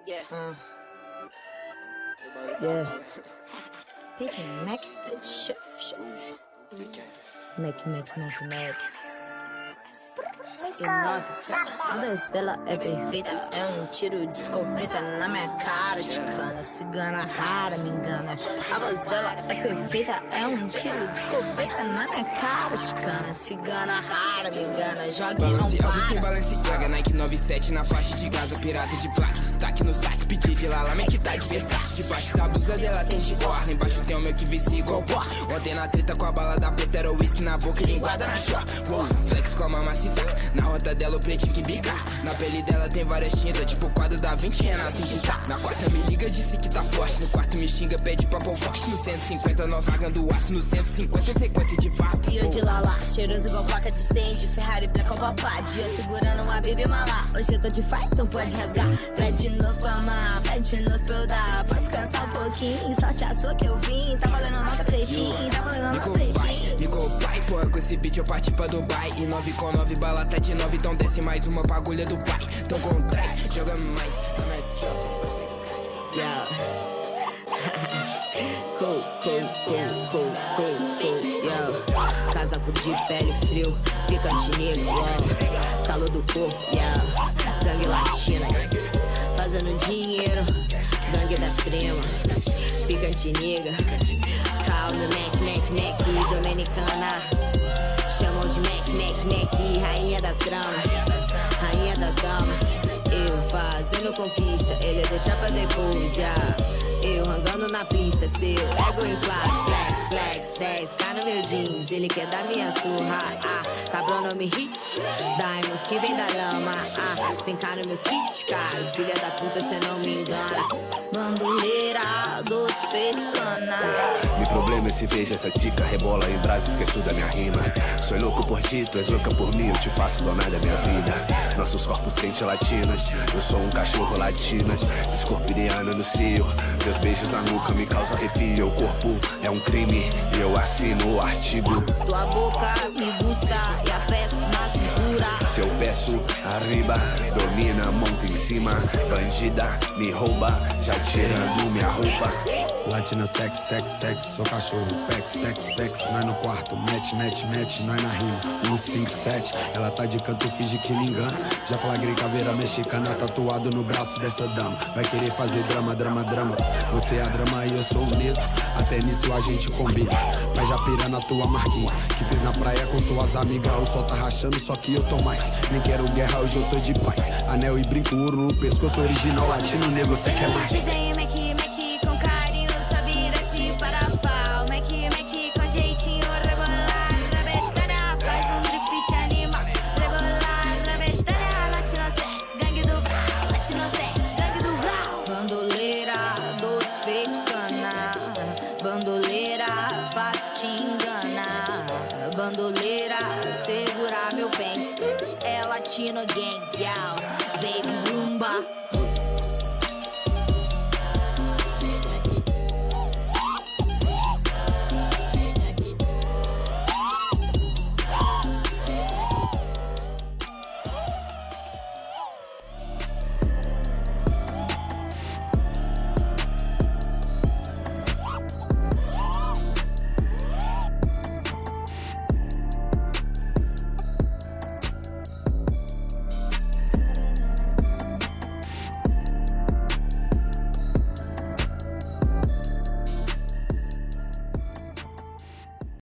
Yeah. PJ Mac, the chef. Mac. Cada estrela é perfeita, é um tiro de escopeta na minha cara de cana. Cigana rara me engana. A voz dela é perfeita, é um tiro de escopeta na minha cara de cana. Cigana rara me engana. Joga e não para. Sem Balenciaga, Nike 97 na faixa de Gaza. Pirata de placa, destaque no saque. Pedi de lá, que tá de versátil. Debaixo da blusa dela tem chihuahua. Lá embaixo tem o meu que vicia igual pó. Ontem na treta com a bala da preta era whisky na boca e linguada na chó. Flex com a mamacita. Na rota dela o pretinho que bica. Na pele dela tem várias tintas, tipo o quadro da 20 renasce de estar. Na quarta me liga, disse que tá forte. No quarto me xinga, pede pra pôr forte. No 150 nós largando aço. No 150 sequência de vapo. E eu de lala, cheiroso igual placa de incêndio. Ferrari black com papá, dia segurando uma bibi malá. Hoje eu tô de fight, então pode rasgar. Pede de novo pra amar, pede de novo pra eu dar. Pode descansar um pouquinho, sorte a sua que eu vim. Tá valendo nota pretinho, tá valendo nota pretinho. Me pai, porra, com esse beat eu parti pra Dubai. E 9 com 9, bala tá de 9, então desce mais uma bagulha do pai. Então contrai, joga mais. Yeah. Cool. Yeah. Casaco de pele frio, picante negro, wow. Calor do corpo, yeah. Gangue latina, fazendo dinheiro. Gangue das primas, picante negra. Calma, Mac, dominicana. Chamam de Mac, rainha das gramas, rainha das damas. Eu fazendo conquista, ele deixa pra depois já. Eu rangando na pista, seu ego inflado. Flex, 10k no meu jeans, ele quer dar minha surra. Cabrão não me hit, Diamonds que vem da lama. 100k no meus kits, cara, filha da puta, cê não me engana. Bandoleira, doce feito cana. Mi problema é se veja essa tica rebola em brasa, esqueço da minha rima. Sou louco por ti, tu és louca por mim, eu te faço donar da minha vida. Nossos corpos quentes latinos, eu sou um cachorro latino. Escorpiano no cio, teus beijos na nuca me causam arrepio. O corpo é um crime e eu assino o artigo. Tua boca me gusta e a peça na cintura. Se eu peço arriba, domina, monta em cima. Bandida, me rouba, já tirando minha roupa. Latina sex, sou cachorro, pex, nós no quarto, match, nós na rima, 157, ela tá de canto, finge que me engana, já flagrei caveira mexicana, tatuado no braço dessa dama, vai querer fazer drama, você é a drama e eu sou o negro, até nisso a gente combina, mas já pira na tua marquinha, que fez na praia com suas amigas, o sol tá rachando, só que eu tô mais, nem quero guerra, hoje eu tô de paz, anel e brinco, ouro no pescoço, original latino, nego, cê quer mais. Bandoleira, faz te enganar. Bandoleira, segura meu pence. É latino gang, yow. Baby rumba.